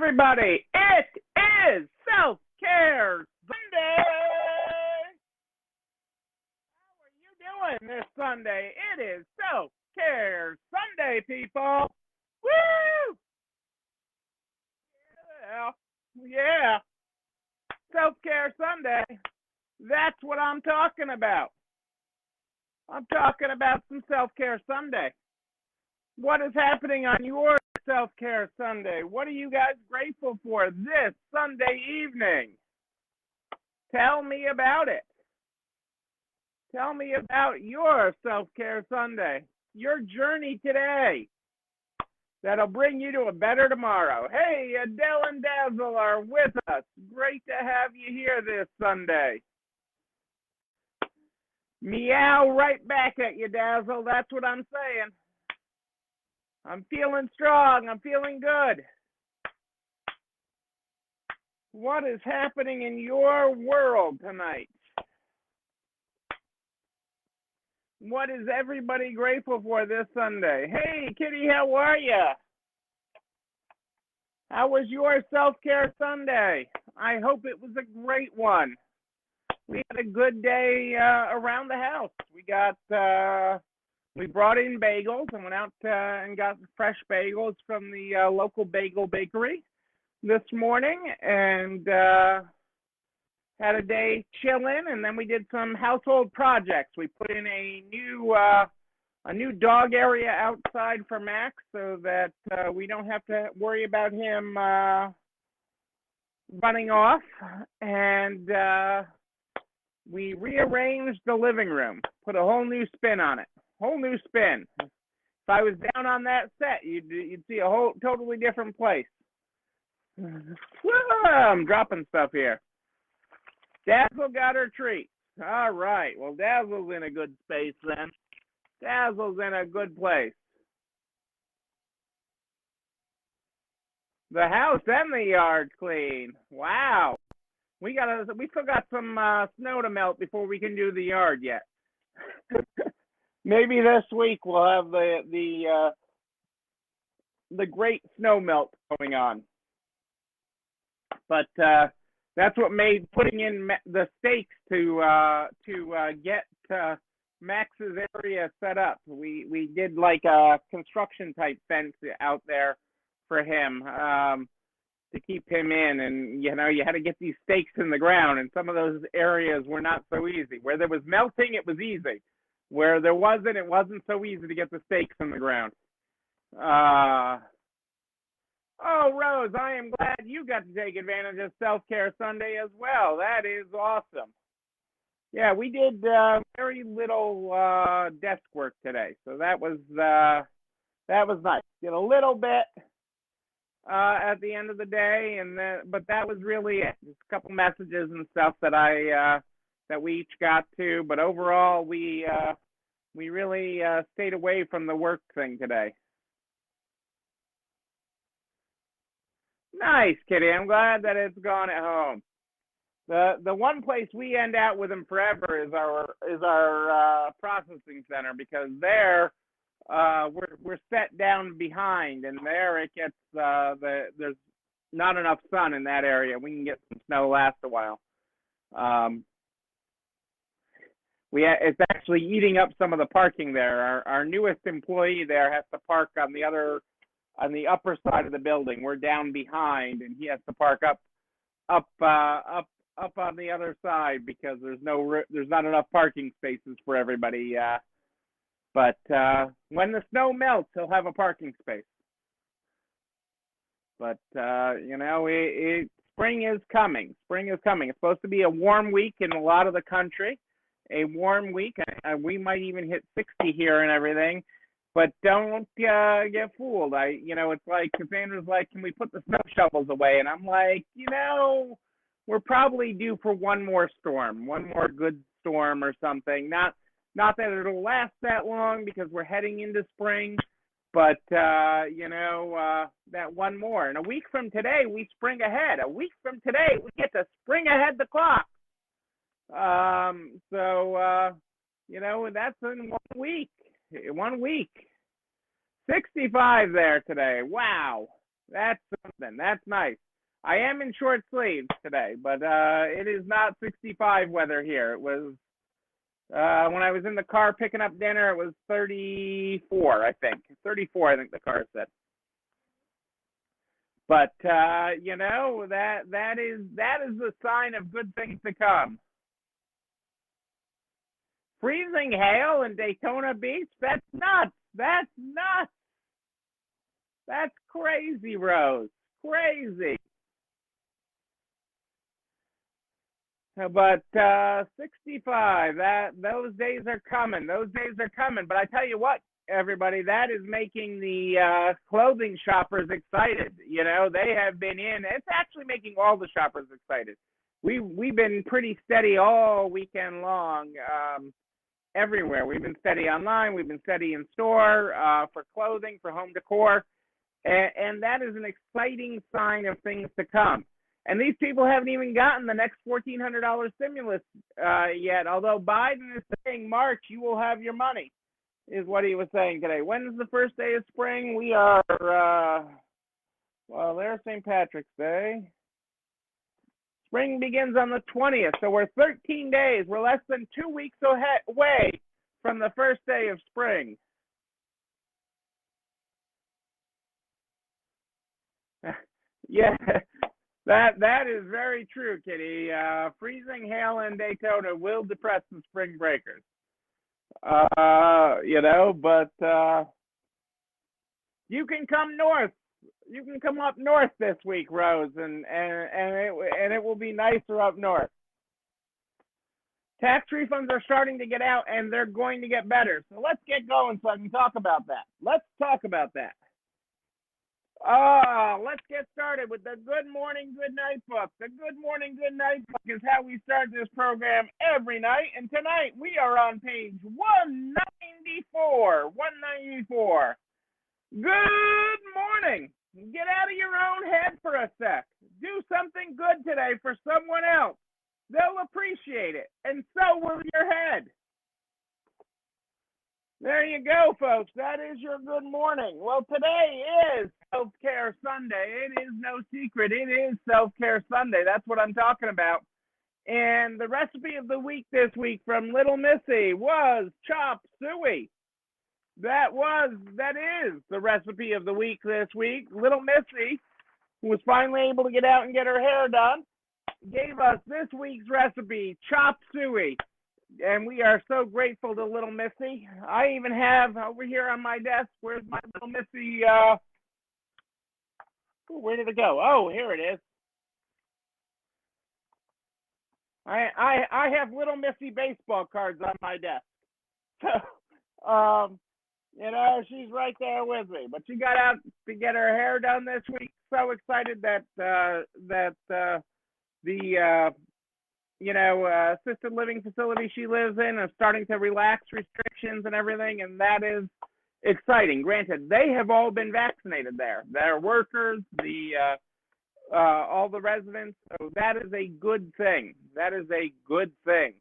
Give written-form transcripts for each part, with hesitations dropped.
everybody. It is Self-Care Sunday. How are you doing this Sunday? It is Self-Care Sunday, people. Woo! Yeah. Self-Care Sunday. That's what I'm talking about. I'm talking about some Self-Care Sunday. What is happening on your Self-Care Sunday? What are you guys grateful for this Sunday evening? Tell me about it. Tell me about your Self-Care Sunday, your journey today that'll bring you to a better tomorrow. Hey, Adele and Dazzle are with us. Great to have you here this Sunday. Meow right back at you, Dazzle. That's what I'm saying. I'm feeling strong. I'm feeling good. What is happening in your world tonight? What is everybody grateful for this Sunday? Hey, Kitty, how are you? How was your Self-Care Sunday? I hope it was a great one. We had a good day around the house. We brought in bagels and went out and got fresh bagels from the local bagel bakery this morning, and had a day chilling. And then we did some household projects. We put in a new dog area outside for Max, so that we don't have to worry about him running off. And we rearranged the living room, put a whole new spin on it. Whole new spin. If I was down on that set, you'd see a whole totally different place. I'm dropping stuff here. Dazzle got her treat. All right. Well, Dazzle's in a good space then. Dazzle's in a good place. The house and the yard clean. Wow. We still got some snow to melt before we can do the yard yet. Maybe this week we'll have the great snow melt going on. But that's what made putting in the stakes to get Max's area set up. We did like a construction type fence out there for him to keep him in, and you had to get these stakes in the ground, and some of those areas were not so easy. Where there was melting, it was easy. Where there wasn't, it wasn't so easy to get the stakes in the ground. Oh, Rose, I am glad you got to take advantage of Self-Care Sunday as well. That is awesome. Yeah, we did very little desk work today, so that was nice. Did a little bit at the end of the day, but that was really it. Just a couple messages and stuff that we each got to, but overall we really stayed away from the work thing today. Nice, Kitty. I'm glad that it's gone at home. The one place we end out with him forever is our processing center, because there we're set down behind, and there it gets there's not enough sun in that area. We can get some snow last a while. It's actually eating up some of the parking there. Our newest employee there has to park on the upper side of the building. We're down behind, and he has to park up on the other side because there's not enough parking spaces for everybody. But when the snow melts, he'll have a parking space. But spring is coming. Spring is coming. It's supposed to be a warm week in a lot of the country. A warm week. We might even hit 60 here and everything. But don't get fooled. It's like Cassandra's like, can we put the snow shovels away? And I'm like, we're probably due for one more storm, one more good storm or something. Not that it'll last that long because we're heading into spring, but that one more. And a week from today, we spring ahead. A week from today, we get to spring ahead the clock. That's in 1 week. 1 week. 65 there today. Wow. That's something. That's nice. I am in short sleeves today, but it is not 65 weather here. It was when I was in the car picking up dinner, it was 34, I think. 34, I think the car said. But that is the sign of good things to come. Freezing hail in Daytona Beach? That's nuts. That's nuts. That's crazy, Rose. Crazy. But 65, those days are coming. Those days are coming. But I tell you what, everybody, that is making the clothing shoppers excited. They have been in. It's actually making all the shoppers excited. We've been pretty steady all weekend long. Everywhere. We've been steady online. We've been steady in store for clothing, for home decor, and that is an exciting sign of things to come. And these people haven't even gotten the next $1,400 stimulus yet. Although Biden is saying March, you will have your money, is what he was saying today. When's the first day of spring? We are there's St. Patrick's Day. Spring begins on the 20th, so we're 13 days. We're less than 2 weeks away from the first day of spring. Yeah, that is very true, Kitty. Freezing hail in Daytona will depress the spring breakers. But you can come north. You can come up north this week, Rose, and it will be nicer up north. Tax refunds are starting to get out, and they're going to get better. So let's get going so I can talk about that. Let's talk about that. Let's get started with the Good Morning, Good Night book. The Good Morning, Good Night book is how we start this program every night. And tonight we are on page 194. 194. Good morning. Get out of your own head for a sec. Do something good today for someone else. They'll appreciate it, and so will your head. There you go, folks. That is your good morning. Well, today is Self-Care Sunday. It is no secret. It is Self-Care Sunday. That's what I'm talking about. And the recipe of the week this week from Little Missy was chop suey. That is the recipe of the week this week. Little Missy, who was finally able to get out and get her hair done, gave us this week's recipe, chop suey. And we are so grateful to Little Missy. I even have over here on my desk, where's my Little Missy? Where did it go? Oh, here it is. I have Little Missy baseball cards on my desk. So, she's right there with me. But she got out to get her hair done this week. So excited that the assisted living facility she lives in is starting to relax restrictions and everything, and that is exciting. Granted, they have all been vaccinated there. Their workers, all the residents. So that is a good thing. That is a good thing.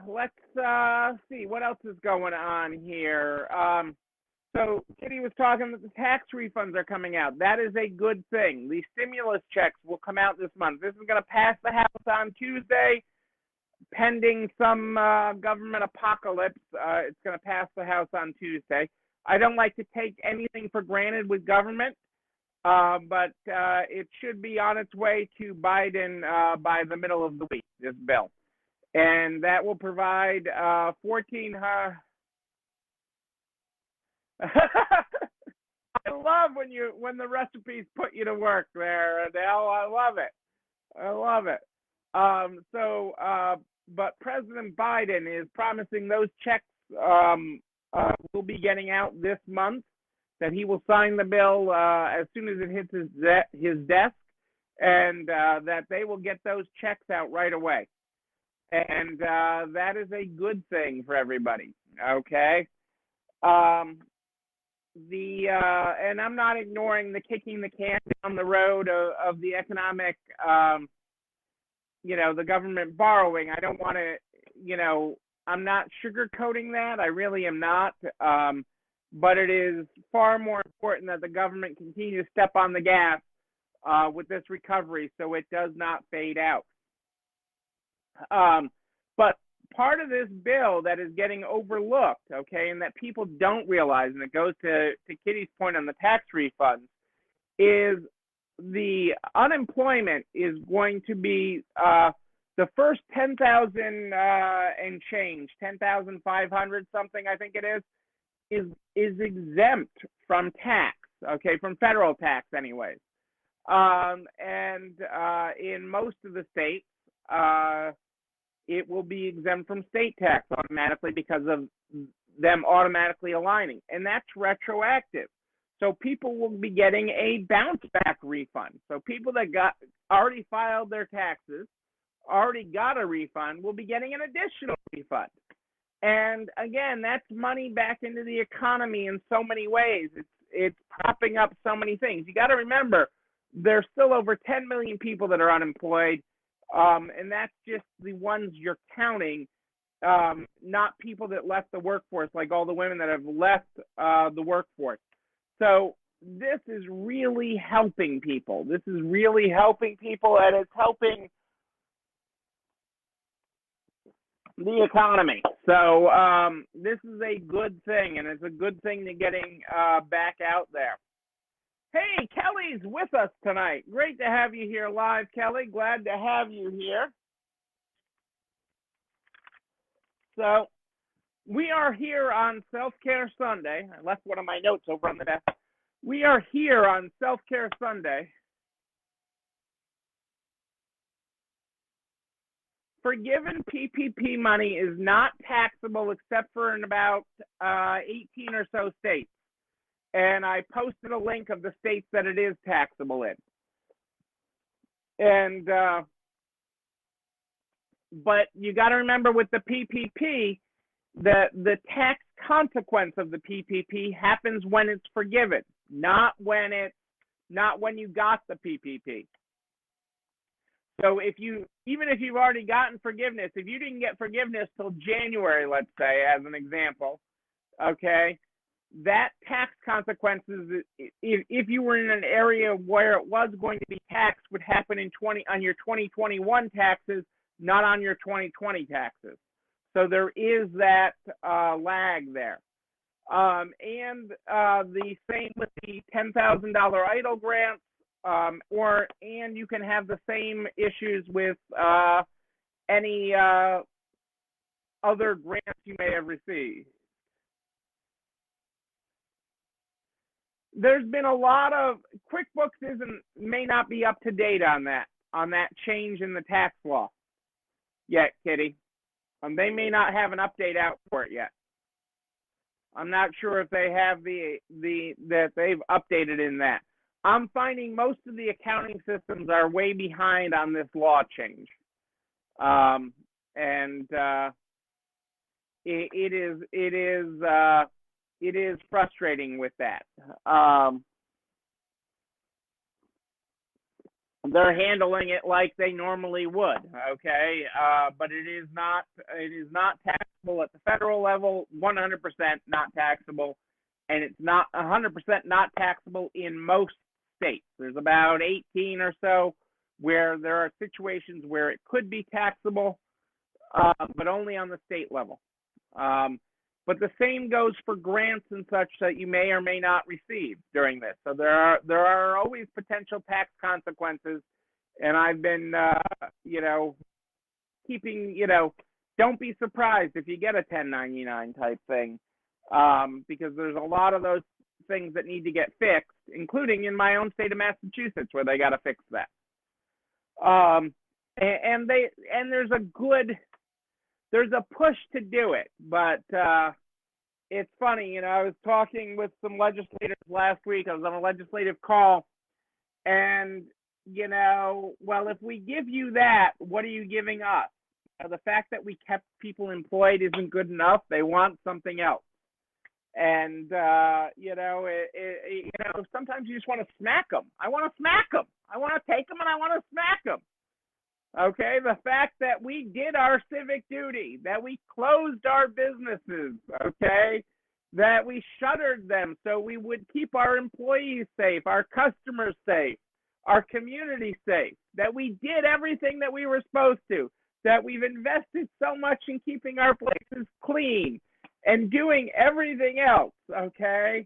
Let's see what else is going on here. So Kitty was talking that the tax refunds are coming out. That is a good thing. The stimulus checks will come out this month. This is going to pass the House on Tuesday, pending some government apocalypse. It's going to pass the House on Tuesday. I don't like to take anything for granted with government, but it should be on its way to Biden by the middle of the week, this bill. And that will provide 14... I love when the recipes put you to work there, Adele. I love it. I love it. But President Biden is promising those checks will be getting out this month. That he will sign the bill as soon as it hits his desk, and that they will get those checks out right away. And that is a good thing for everybody. Okay. And I'm not ignoring the kicking the can down the road of the economic, the government borrowing. I don't want to, I'm not sugarcoating that. I really am not. but it is far more important that the government continue to step on the gas with this recovery so it does not fade out. But part of this bill that is getting overlooked, okay, and that people don't realize, and it goes to Kitty's point on the tax refunds, is the unemployment is going to be the first 10,000 and change, 10,500 something, I think it is exempt from tax, okay, from federal tax anyways. And in most of the states, it will be exempt from state tax automatically because of them automatically aligning, and that's retroactive. So people will be getting a bounce back refund. So people that already filed their taxes, already got a refund, will be getting an additional refund. And again, that's money back into the economy in so many ways. It's propping up so many things. You got to remember, there's still over 10 million people that are unemployed, and that's just the ones you're counting, not people that left the workforce, like all the women that have left the workforce. So this is really helping people. This is really helping people, and it's helping the economy. So this is a good thing, and it's a good thing to getting back out there. Hey, Kelly's with us tonight. Great to have you here live, Kelly. Glad to have you here. So we are here on Self-Care Sunday. I left one of my notes over on the desk. We are here on Self-Care Sunday. Forgiven PPP money is not taxable except for in about 18 or so states. And I posted a link of the states that it is taxable in. And but you got to remember with the PPP, the tax consequence of the PPP happens when it's forgiven, not when you got the PPP. So even if you've already gotten forgiveness, if you didn't get forgiveness till January, let's say, as an example, okay, that tax consequences, if you were in an area where it was going to be taxed, would happen on your 2021 taxes, not on your 2020 taxes. So there is that lag there. And the same with the $10,000 EIDL grants, and you can have the same issues with any other grants you may have received. There's been a lot of QuickBooks may not be up to date on that change in the tax law yet, Kitty. They may not have an update out for it yet. I'm not sure if they have that they've updated in that. I'm finding most of the accounting systems are way behind on this law change, and it is frustrating with that. They're handling it like they normally would, okay? But it is not taxable at the federal level, 100% not taxable, and it's not 100% not taxable in most states. There's about 18 or so where there are situations where it could be taxable, but only on the state level. But the same goes for grants and such that you may or may not receive during this. So there are always potential tax consequences, and I've been keeping don't be surprised if you get a 1099 type thing, because there's a lot of those things that need to get fixed, including in my own state of Massachusetts where they got to fix that. And there's a push to do it, but it's funny, I was talking with some legislators last week. I was on a legislative call, and well, if we give you that, what are you giving us? The fact that we kept people employed isn't good enough. They want something else, and sometimes you just want to smack them. I want to smack them. I want to take them and I want to smack them. Okay, the fact that we did our civic duty, that we closed our businesses, okay, that we shuttered them so we would keep our employees safe, our customers safe, our community safe, that we did everything that we were supposed to, that we've invested so much in keeping our places clean and doing everything else, okay?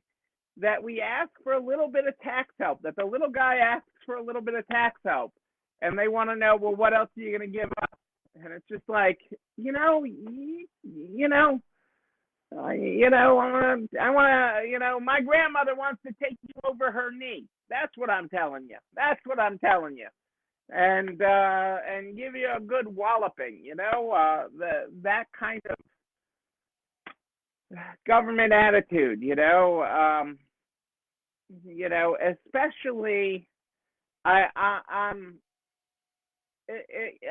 That we ask for a little bit of tax help, that the little guy asks for a little bit of tax help, and they want to know, well, what else are you going to give us? And it's just like, I want to, my grandmother wants to take you over her knee. That's what I'm telling you. That's what I'm telling you. And give you a good walloping, that kind of government attitude, especially I'm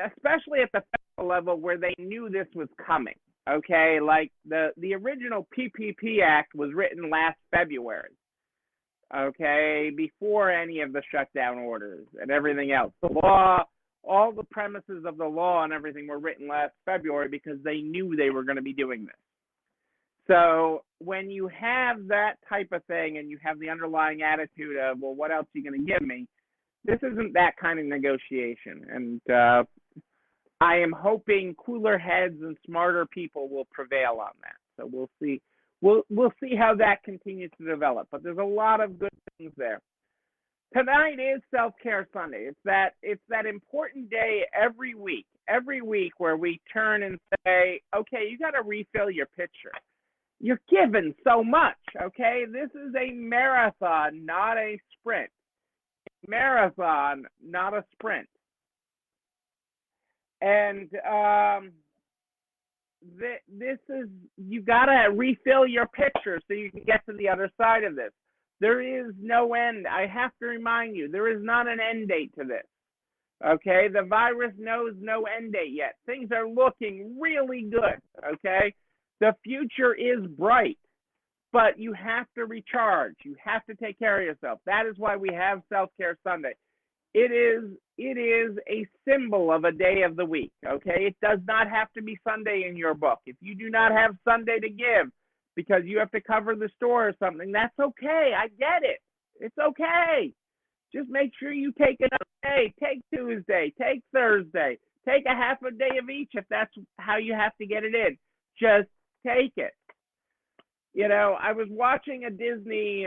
especially at the federal level where they knew this was coming. Okay, like the original PPP Act was written last February. Okay, before any of the shutdown orders and everything else. The law, all the premises of the law and everything were written last February because they knew they were going to be doing this. So when you have that type of thing and you have the underlying attitude of, well, what else are you going to give me? This isn't that kind of negotiation. And I am hoping cooler heads and smarter people will prevail on that. So we'll see. We'll see how that continues to develop. But there's a lot of good things there. Tonight is Self-Care Sunday. It's that important day every week where we turn and say, okay, you got to refill your pitcher. You're given so much, okay? This is a marathon, not a sprint. Marathon, not a sprint. And this is, you got to refill your pitcher so you can get to the other side of this. There is no end. I have to remind you, there is not an end date to this. Okay, the virus knows no end date yet. Things are looking really good. Okay, the future is bright, but you have to recharge. You have to take care of yourself. That is why we have Self-Care Sunday. It is a symbol of a day of the week. Okay, it does not have to be Sunday in your book. If you do not have Sunday to give because you have to cover the store or something, that's okay. I get it. It's okay. Just make sure you take another day. Take Tuesday. Take Thursday. Take a half a day of each if that's how you have to get it in. Just take it. I was watching a Disney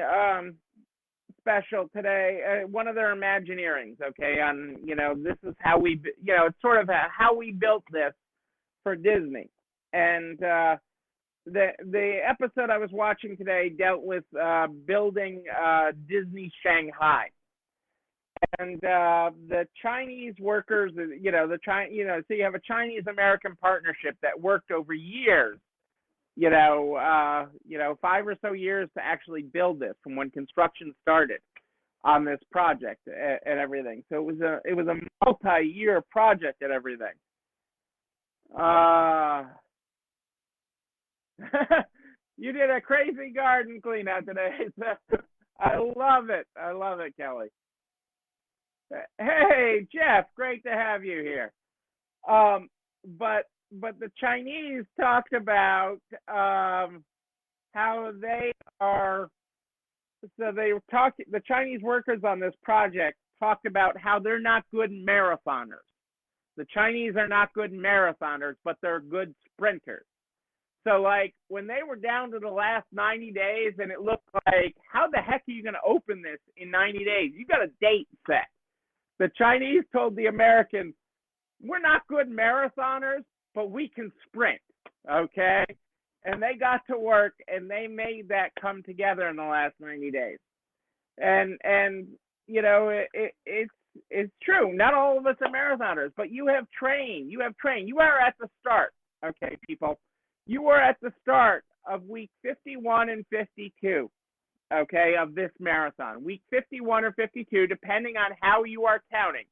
special today, one of their Imagineerings, okay, on, this is how we, it's sort of how we built this for Disney. And the episode I was watching today dealt with building Disney Shanghai. And the Chinese workers, so you have a Chinese-American partnership that worked over years, 5 or so years to actually build this from when construction started on this project and everything. So it was a multi-year project and everything. You did a crazy garden clean out today. I love it. I love it, Kelly. Hey, Jeff, great to have you here. But the Chinese talked about how they are. So the Chinese workers on this project talked about how they're not good marathoners. The Chinese are not good marathoners, but they're good sprinters. So, like, when they were down to the last 90 days and it looked like, how the heck are you going to open this in 90 days? You got a date set. The Chinese told the Americans, we're not good marathoners, but we can sprint, okay? And they got to work, and they made that come together in the last 90 days. And it's true. Not all of us are marathoners, but you have trained. You are at the start, okay, people. You are at the start of week 51 and 52, okay, of this marathon. Week 51 or 52, depending on how you are counting.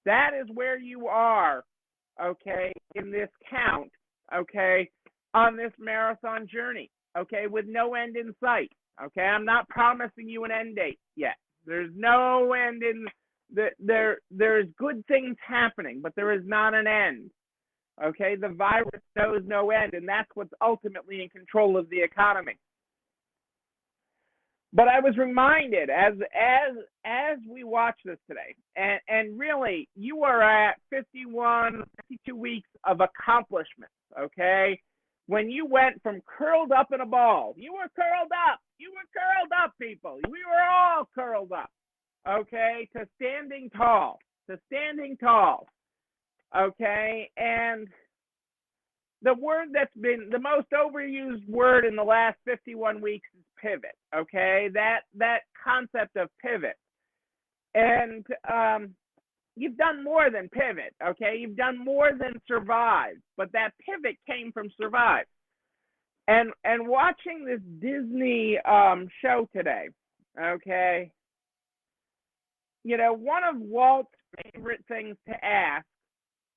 That is where you are, okay, in this count, okay, on this marathon journey, okay, with no end in sight, okay? I'm not promising you an end date yet. There's no end in, there's good things happening, but there is not an end, okay? The virus knows no end, and that's what's ultimately in control of the economy. But I was reminded as we watch this today, and really, you are at 51, 52 weeks of accomplishments, okay? When you went from curled up in a ball, you were curled up, people. We were all curled up, okay, to standing tall, okay? And the word that's been the most overused word in the last 51 weeks is pivot, okay? That concept of pivot. And you've done more than pivot, okay? You've done more than survive, but that pivot came from survive. And watching this Disney show today, okay, one of Walt's favorite things to ask,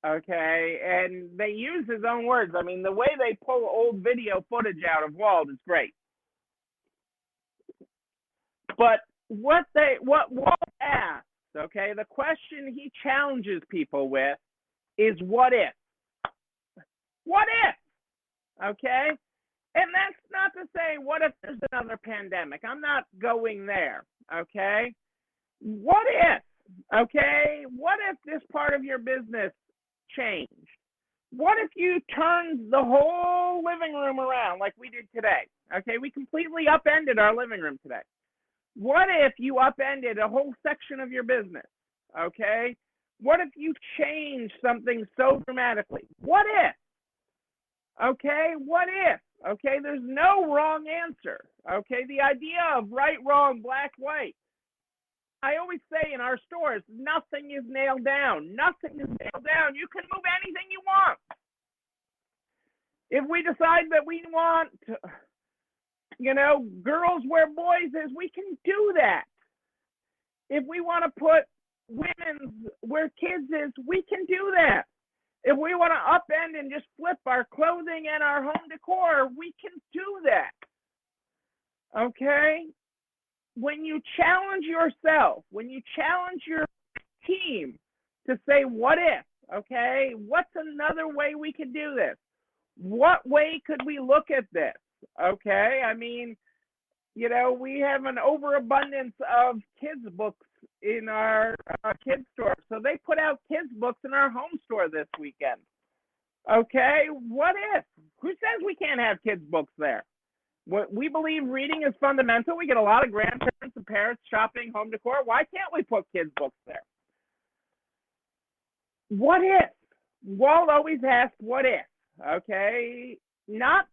okay, and they use his own words. I mean, the way they pull old video footage out of Walt is great. But what Walt asks, okay, the question he challenges people with is what if? What if? Okay? And that's not to say what if there's another pandemic. I'm not going there, okay? What if? Okay? What if this part of your business changed? What if you turned the whole living room around like we did today? Okay, we completely upended our living room today. What if you upended a whole section of your business? Okay, what if you changed something so dramatically? What if? Okay, what if? Okay, there's no wrong answer. Okay, the idea of right, wrong, black, white. I always say in our stores, nothing is nailed down. Nothing is nailed down. You can move anything you want. If we decide that we want, girls where boys is, we can do that. If we want to put women's where kids is, we can do that. If we want to upend and just flip our clothing and our home decor, we can do that. Okay? When you challenge yourself, when you challenge your team to say, what if, okay, what's another way we could do this? What way could we look at this? Okay, I mean, we have an overabundance of kids' books in our kids' store. So they put out kids' books in our home store this weekend. Okay, what if? Who says we can't have kids' books there? We believe reading is fundamental. We get a lot of grandparents and parents shopping home decor. Why can't we put kids' books there? What if? Walt always asks, what if? Okay, not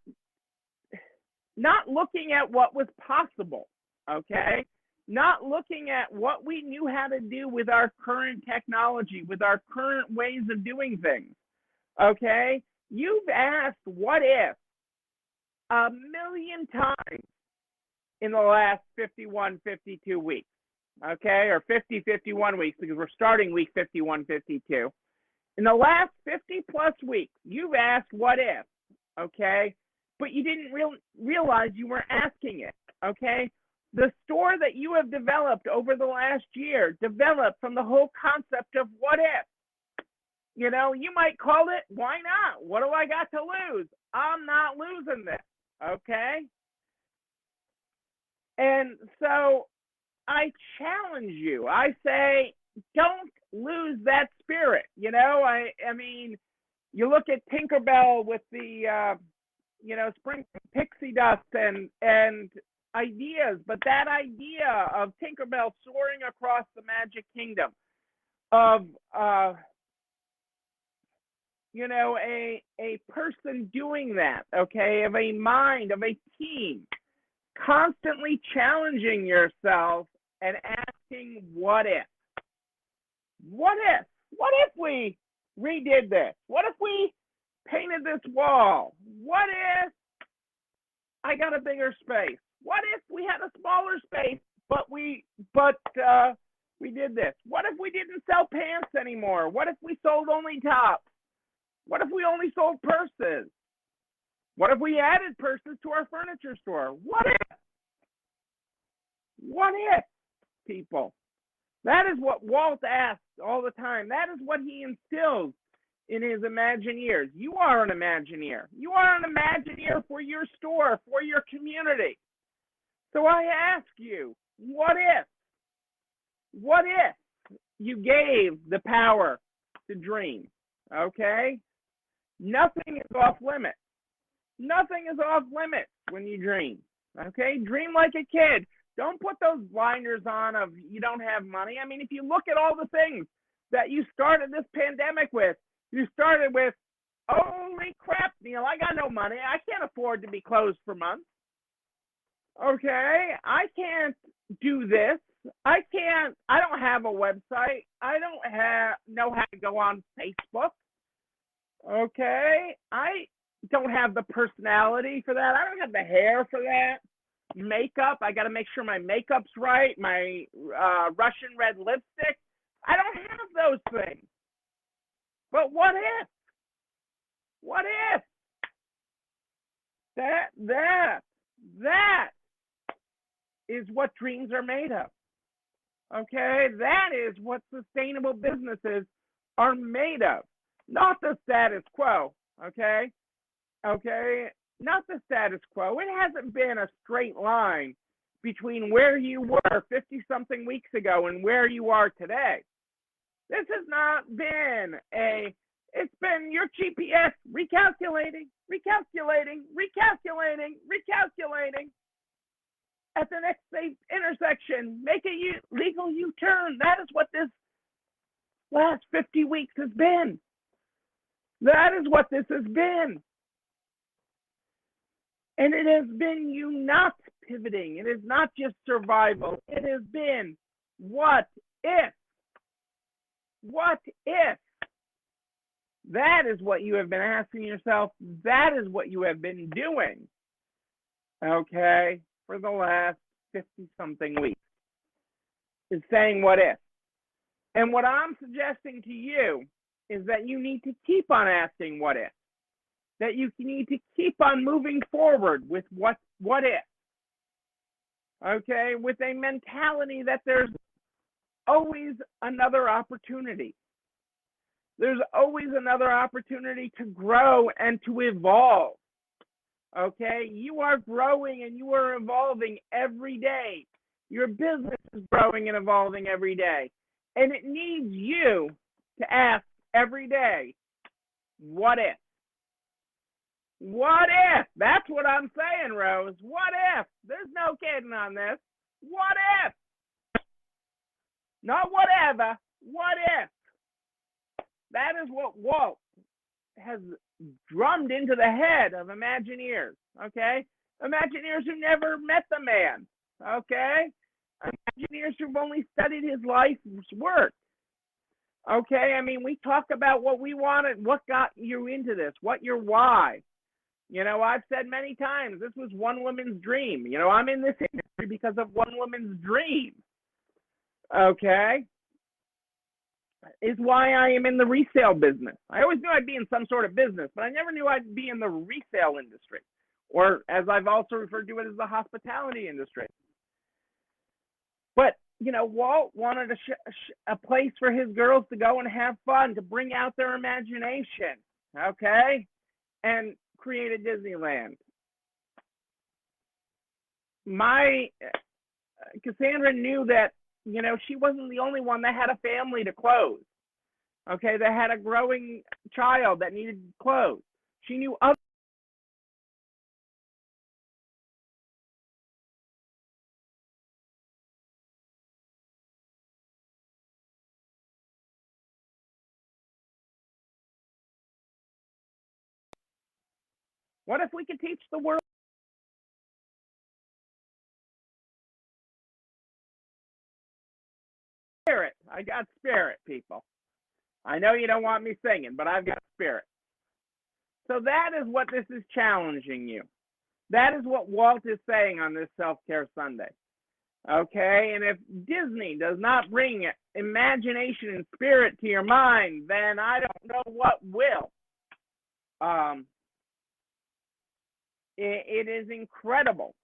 looking at what was possible, okay? Not looking at what we knew how to do with our current technology, with our current ways of doing things, okay? You've asked what if a million times in the last 51, 52 weeks, okay? Or 50, 51 weeks, because we're starting week 51, 52. In the last 50 plus weeks, you've asked what if, okay? But you didn't realize you were asking it, okay? The store that you have developed over the last year developed from the whole concept of what if. You might call it, why not? What do I got to lose? I'm not losing this, okay? And so I challenge you. I say, don't lose that spirit. I mean, you look at Tinkerbell with the, spring pixie dust and ideas, but that idea of Tinkerbell soaring across the Magic Kingdom, of a person doing that, okay, of a mind, of a team, constantly challenging yourself and asking what if. What if? What if we redid this? What if we painted this wall? What if I got a bigger space? What if we had a smaller space, but we did this? What if we didn't sell pants anymore? What if we sold only tops? What if we only sold purses? What if we added purses to our furniture store? What if? What if, people? That is what Walt asks all the time. That is what he instills in his Imagineers. You are an Imagineer. You are an Imagineer for your store, for your community. So I ask you, what if you gave the power to dream? Okay? Nothing is off limits. Nothing is off limits when you dream. Okay? Dream like a kid. Don't put those blinders on of you don't have money. I mean, if you look at all the things that you started this pandemic with, you started with, holy crap, Neil, I got no money. I can't afford to be closed for months. Okay? I can't do this. I don't have a website. I don't know how to go on Facebook. Okay? I don't have the personality for that. I don't have the hair for that. Makeup, I got to make sure my makeup's right. My Russian red lipstick, I don't have those things. But what if? What if? That is what dreams are made of. Okay? That is what sustainable businesses are made of. Not the status quo. Okay? Okay? Not the status quo. It hasn't been a straight line between where you were 50-something weeks ago and where you are today. This has not been it's been your GPS recalculating. At the next safe intersection, make a legal U-turn. That is what this last 50 weeks has been. That is what this has been. And it has been you not pivoting. It is not just survival. It has been what if? What if? That is what you have been asking yourself. That is what you have been doing, okay, for the last 50-something weeks, is saying what if. And what I'm suggesting to you is that you need to keep on asking what if. That you need to keep on moving forward with what if. Okay, with a mentality that there's always another opportunity. There's always another opportunity to grow and to evolve. Okay, you are growing and you are evolving every day. Your business is growing and evolving every day. And it needs you to ask every day, what if? What if? That's what I'm saying, Rose. What if? There's no kidding on this. What if? Not whatever. What if? That is what Walt has drummed into the head of Imagineers, okay? Imagineers who never met the man, okay? Imagineers who've only studied his life's work, okay? I mean, we talk about what we wanted, what got you into this, what your why. You know, I've said many times, this was one woman's dream. You know, I'm in this industry because of one woman's dream, okay? Is why I am in the resale business. I always knew I'd be in some sort of business, but I never knew I'd be in the resale industry, or as I've also referred to it as the hospitality industry. But, you know, Walt wanted a place for his girls to go and have fun, to bring out their imagination, okay, and create a Disneyland. Cassandra knew that, you know, she wasn't the only one that had a family to clothe. Okay, that had a growing child that needed clothes. She knew other. What if we could teach the world? Spirit. I got spirit, people. I know you don't want me singing, but I've got spirit. So that is what this is challenging you. That is what Walt is saying on this Self-Care Sunday. Okay, and if Disney does not bring imagination and spirit to your mind, then I don't know what will. It is incredible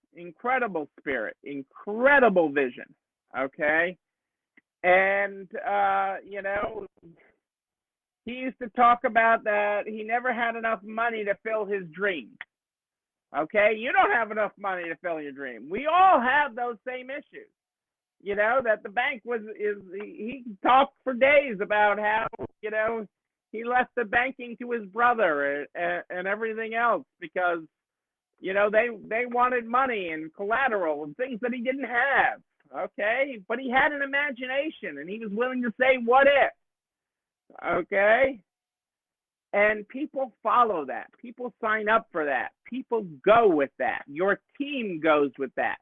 spirit, incredible vision. Okay, and you know, he used to talk about that he never had enough money to fill his dreams. Okay, you don't have enough money to fill your dream. We all have those same issues. You know, that the bank he talked for days about how, you know, he left the banking to his brother and everything else because, you know, they wanted money and collateral and things that he didn't have. Okay, but he had an imagination and he was willing to say what if. Okay, and people follow that. People sign up for that. People go with that. Your team goes with that.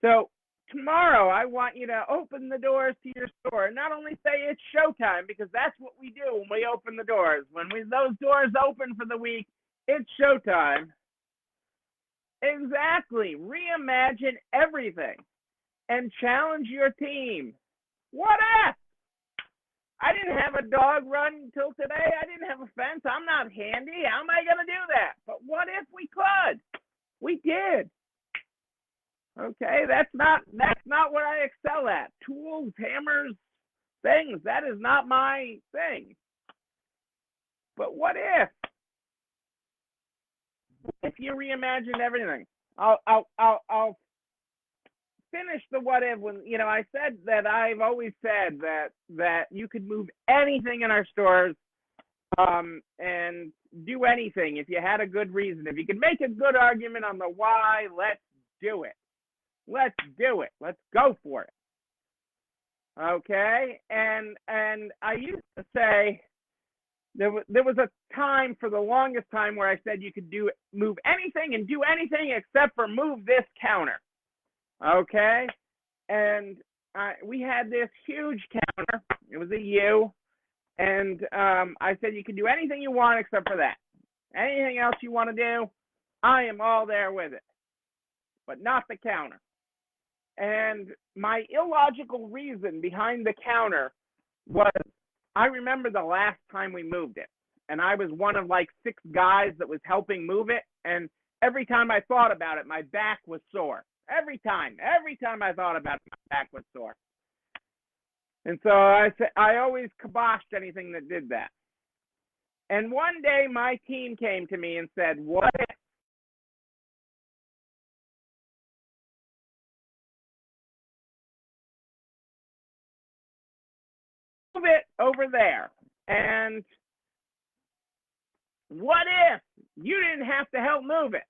So tomorrow, I want you to open the doors to your store and not only say it's showtime, because that's what we do when we open the doors. When those doors open for the week, it's showtime. Exactly. Reimagine everything and challenge your team. What if? I didn't have a dog run until today. I didn't have a fence. I'm not handy. How am I going to do that? But what if we could? We did. Okay, that's not what I excel at. Tools, hammers, things. That is not my thing. But what if you reimagined everything? I'll finish the what if when, you know, I said that I've always said that you could move anything in our stores and do anything if you had a good reason. If you could make a good argument on the why, let's do it. Let's do it. Let's go for it. Okay? And I used to say there was a time for the longest time where I said you could move anything and do anything except for move this counter. Okay? And we had this huge counter. It was a U. And I said you can do anything you want except for that. Anything else you want to do, I am all there with it. But not the counter. And my illogical reason behind the counter was, I remember the last time we moved it. And I was one of like 6 guys that was helping move it. And every time I thought about it, my back was sore. Every time I thought about it, my back was sore. And so I always kiboshed anything that did that. And one day my team came to me and said, what if move it over there? And what if you didn't have to help move it?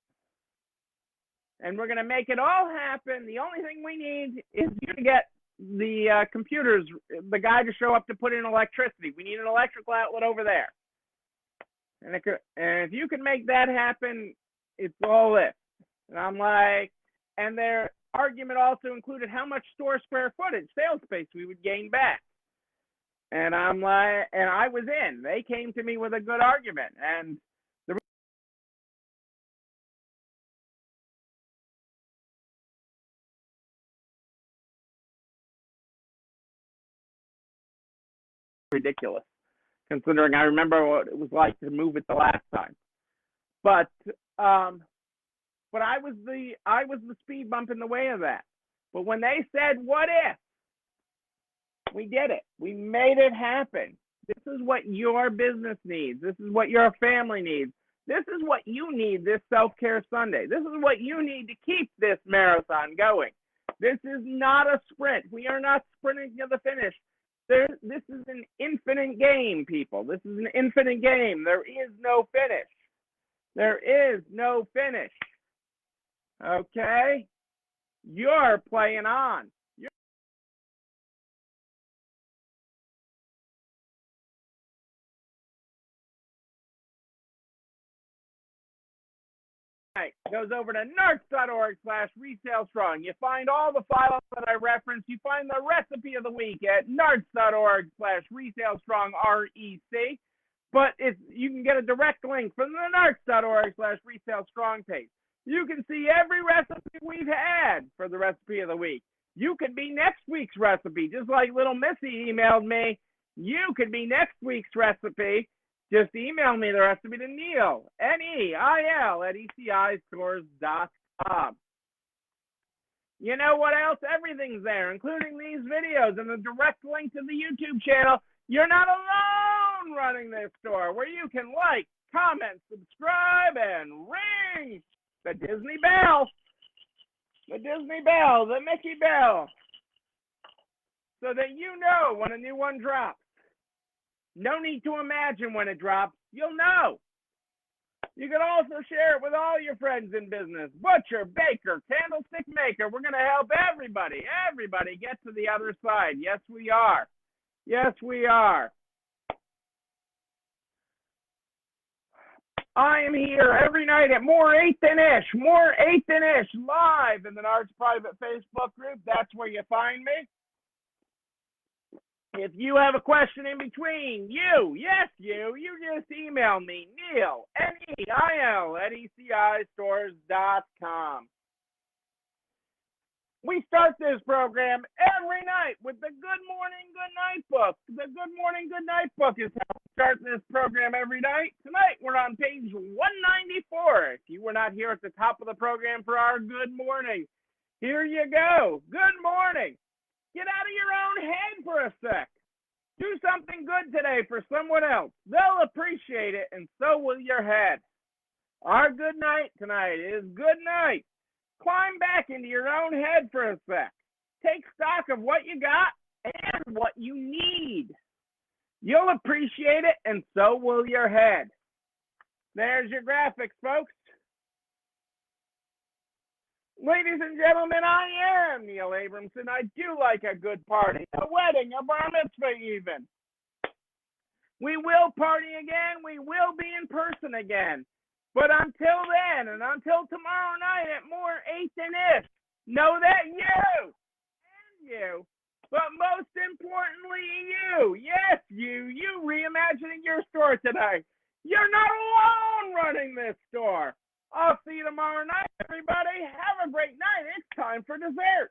And we're going to make it all happen. The only thing we need is you to get the computers, the guy to show up to put in electricity. We need an electrical outlet over there. And if you can make that happen, it's all it. And I'm like, and their argument also included how much store square footage, sales space we would gain back. And I'm like, and I was in. They came to me with a good argument. And ridiculous, considering I remember what it was like to move it the last time. But I was the speed bump in the way of that. But when they said, what if? We did it. We made it happen. This is what your business needs. This is what your family needs. This is what you need this Self-Care Sunday. This is what you need to keep this marathon going. This is not a sprint. We are not sprinting to the finish. This is an infinite game, people. This is an infinite game. There is no finish. There is no finish. Okay? You're playing on. Goes over to narcs.org/retail strong. You find all the files that I referenced. You find the recipe of the week at narcs.org/retail strong REC. But you can get a direct link from the narcs.org/retail strong page. You can see every recipe we've had for the recipe of the week. You could be next week's recipe, just like little Missy emailed me. You could be next week's recipe. Just email me the recipe to Neil, Neil, at ECIstores.com. You know what else? Everything's there, including these videos and the direct link to the YouTube channel. You're not alone running this store, where you can like, comment, subscribe, and ring the Disney bell. The Disney bell, the Mickey bell, so that you know when a new one drops. No need to imagine when it drops. You'll know. You can also share it with all your friends in business. Butcher, baker, candlestick maker. We're going to help everybody get to the other side. Yes, we are. Yes, we are. I am here every night at more 8th and Ish live in the Nards private Facebook group. That's where you find me. If you have a question in between, you just email me, Neil, Neil, at ECIstores.com. We start this program every night with the Good Morning, Good Night book. The Good Morning, Good Night book is how we start this program every night. Tonight, we're on page 194. If you were not here at the top of the program for our Good Morning, here you go. Good morning. Get out of your own head for a sec. Do something good today for someone else. They'll appreciate it, and so will your head. Our good night tonight is good night. Climb back into your own head for a sec. Take stock of what you got and what you need. You'll appreciate it, and so will your head. There's your graphics, folks. Ladies and gentlemen, I am Neil Abramson. I do like a good party, a wedding, a bar mitzvah even. We will party again. We will be in person again. But until then, and until tomorrow night at more 8th and Ish, know that you, but most importantly you, yes, you reimagining your store today. You're not alone running this store. I'll see you tomorrow night, everybody. Have a great night. It's time for dessert.